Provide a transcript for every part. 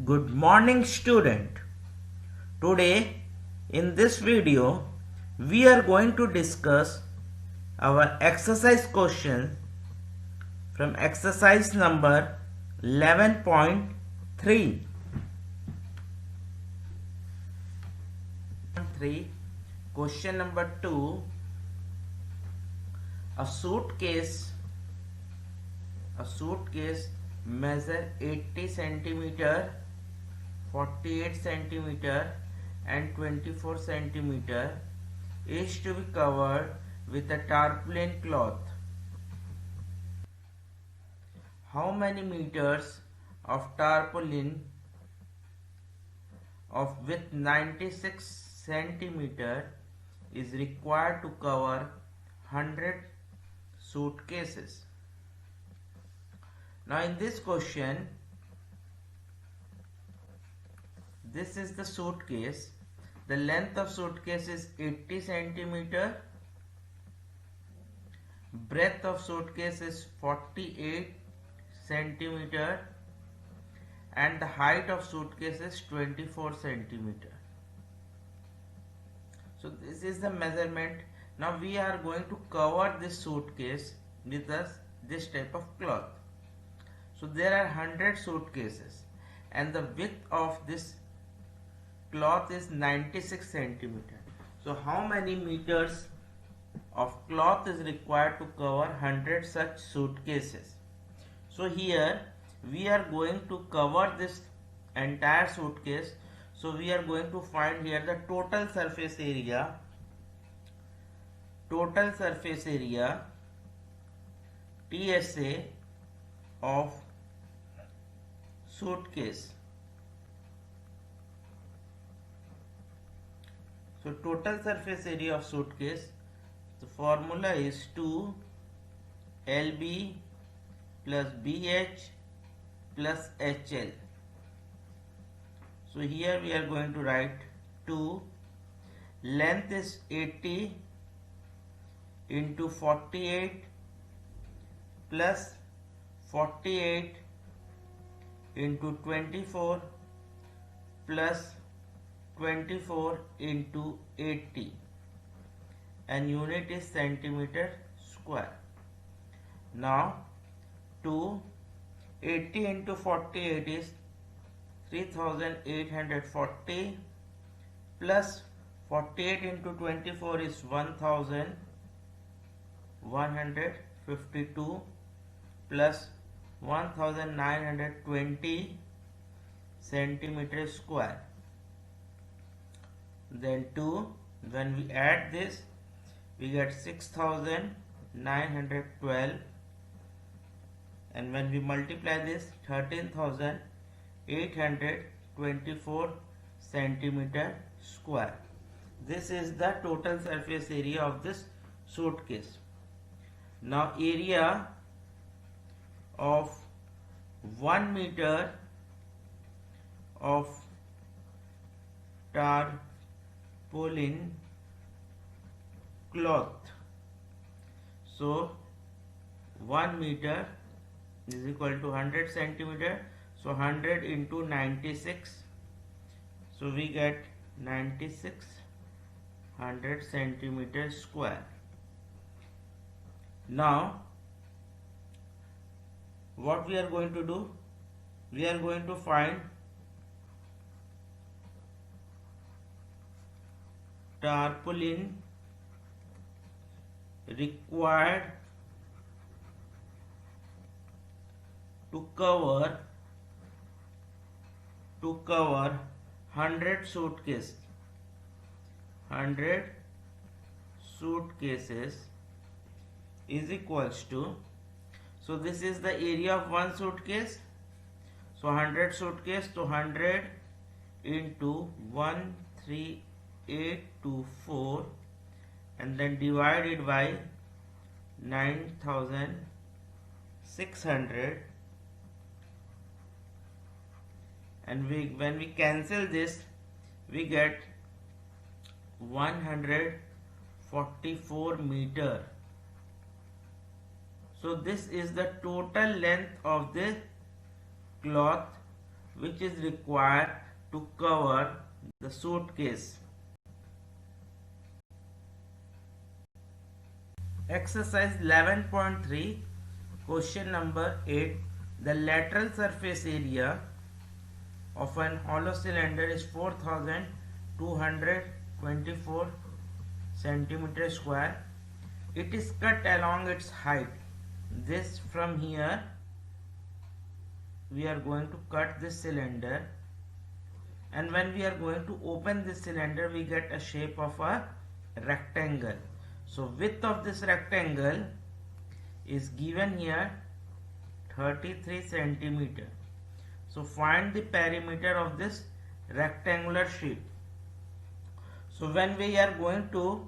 Good morning, student. Today in this video we are going to discuss our exercise question from exercise number 11.3. Question number 2. A suitcase measure 80 centimeter, 48 centimeter and 24 centimeter is to be covered with a tarpaulin cloth. How many meters of tarpaulin of width 96 centimeter is required to cover 100 suitcases? Now in this question, this is the suitcase. The length of suitcase is 80 centimeter. Breadth of suitcase is 48 centimeter. And the height of suitcase is 24 centimeter. So this is the measurement. Now we are going to cover this suitcase with this type of cloth. So there are 100 suitcases and the width of this cloth is 96 centimeter. So how many meters of cloth is required to cover 100 such suitcases? So here we are going to cover this entire suitcase. So we are going to find here the total surface area. Total surface area TSA of suitcase. So total surface area of suitcase, the formula is 2 LB plus BH plus HL. So here we are going to write 2, length is 80 into 48 plus 48 into 24 plus 24 into 80 and unit is centimeter square. Now 80 into 48 is 3840 plus 48 into 24 is 1152 plus 1920 centimeter square. Then 2, when we add this we get 6912, and when we multiply this 13,824 centimeter square. This is the total surface area of this suitcase. Now area of 1 meter of tarpaulin cloth. So 1 meter is equal to 100 centimeter. So 100 into 96. So we get 9600 centimeter square. Now what we are going to do? We are going to find tarpaulin required to cover 100 suitcases. 100 suitcases is equals to, so this is the area of one suitcase. So 100 suitcase, so 100 into 13824 and then divided by 9600, and when we cancel this we get 144 meter. So this is the total length of the cloth which is required to cover the suitcase. Exercise 11.3, question number 8. The lateral surface area of an hollow cylinder is 4224 centimeter square. It is cut along its height. This from here we are going to cut this cylinder, and when we are going to open this cylinder we get a shape of a rectangle. So width of this rectangle is given here 33 centimeter. So find the perimeter of this rectangular sheet. So when we are going to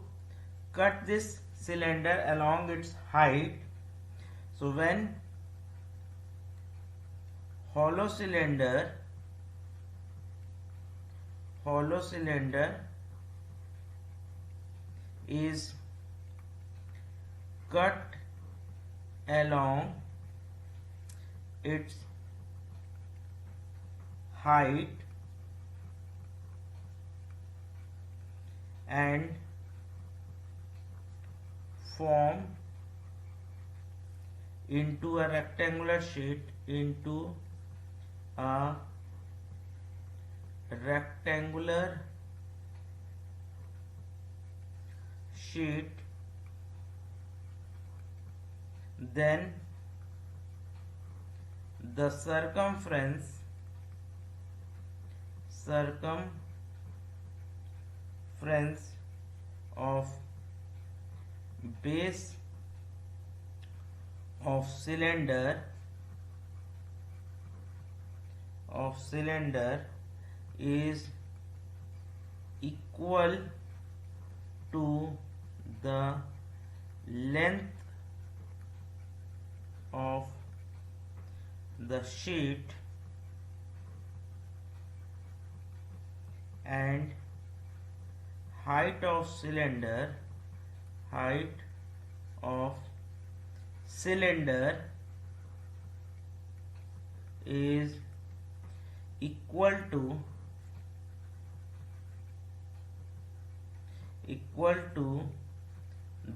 cut this cylinder along its height, so when hollow cylinder is cut along its height and form into a rectangular sheet, then the circumference of base of cylinder is equal to the length of the sheet and height of cylinder is equal to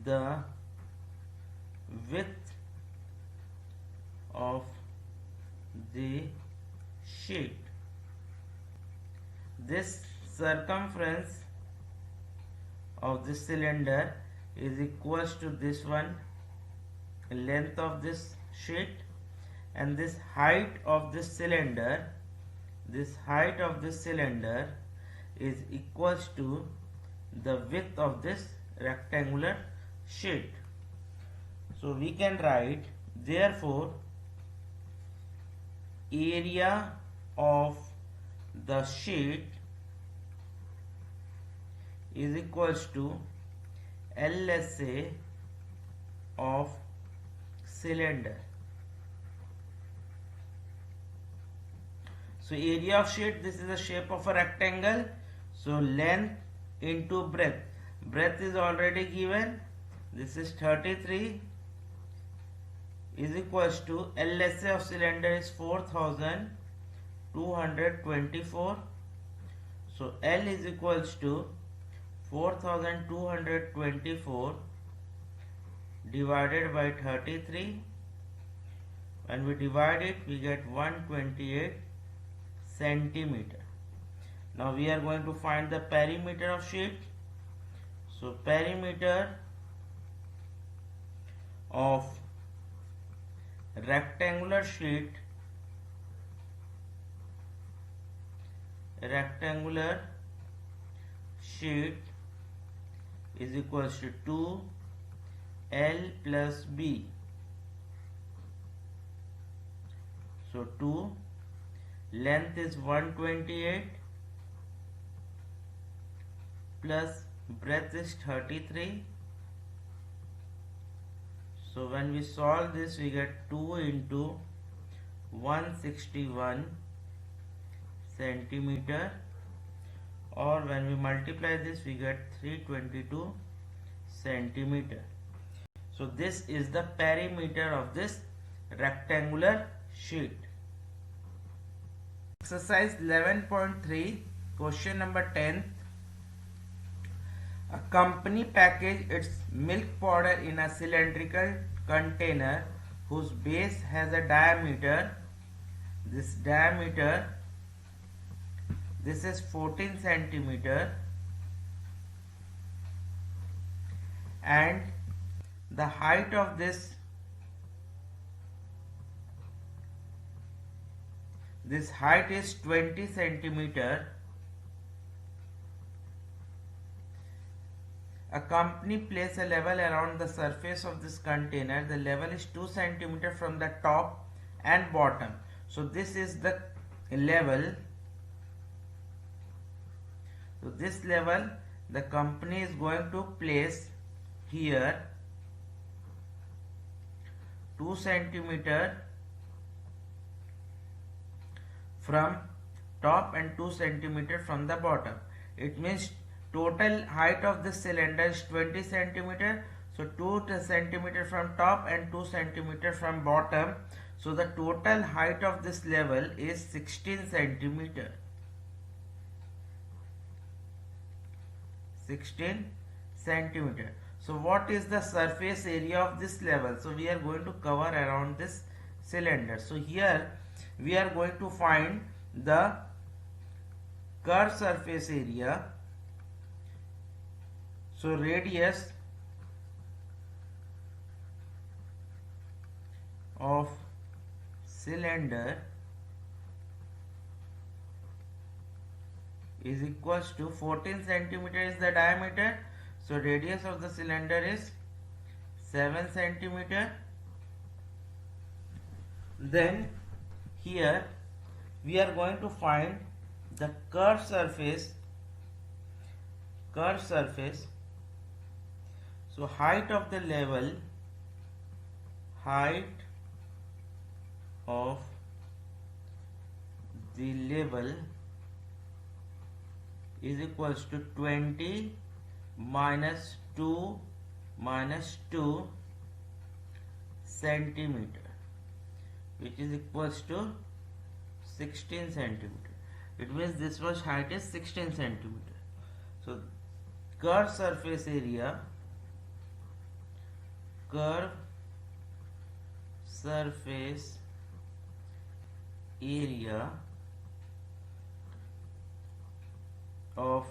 the width of the sheet. This circumference of this cylinder is equals to this one, length of this sheet, and this height of this cylinder is equals to the width of this rectangular sheet. So we can write, therefore area of the sheet is equals to LSA of cylinder. So area of sheet, this is the shape of a rectangle, so length into breadth. Breadth is already given, this is 33, is equals to LSA of cylinder is 4224. So L is equals to 4224 divided by 33. When we divide it, we get 128 centimeter. Now we are going to find the perimeter of sheet. So perimeter of rectangular sheet is equals to 2L plus B. So 2, length is 128 plus breadth is 33. So when we solve this, we get 2 into 161 centimeter, or when we multiply this, we get 322 centimeter. So this is the perimeter of this rectangular sheet. Exercise 11.3, question number 10. A company packaged its milk powder in a cylindrical container whose base has a diameter. This is 14 centimeter, and the height of this height is 20 centimeter. A company place a level around the surface of this container. The level is 2 centimeter from the top and bottom. So this is the level. So this level the company is going to place here, 2 centimeter from top and 2 centimeter from the bottom. It means total height of this cylinder is 20 centimeter. So 2 centimeter from top and 2 centimeter from bottom. So the total height of this level is 16 centimeter. 16 centimeter. So what is the surface area of this level? So we are going to cover around this cylinder. So here we are going to find the curved surface area. So radius of cylinder is equals to 14 centimeter is the diameter. So radius of the cylinder is 7 centimeter. Then here we are going to find the curved surface. So height of the level, is equals to 20 minus 2 centimeter, which is equals to 16 centimeter. It means this much height is 16 centimeter. So curved surface area of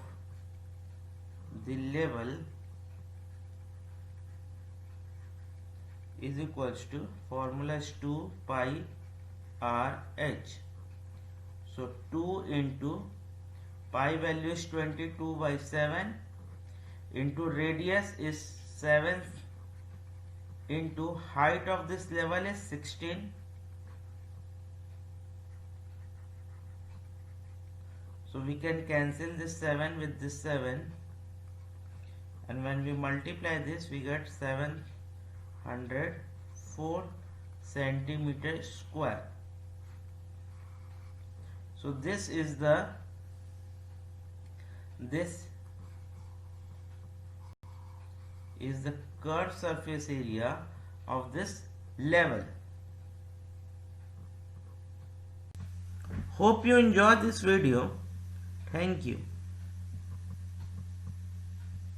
the level is equals to, formula is 2 pi r h. So 2 into pi value is 22 by 7 into radius is 7 into height of this level is 16. So we can cancel this 7 with this 7, and when we multiply this we get 704 centimeter square. So this is the curved surface area of this level. Hope you enjoyed this video. Thank you.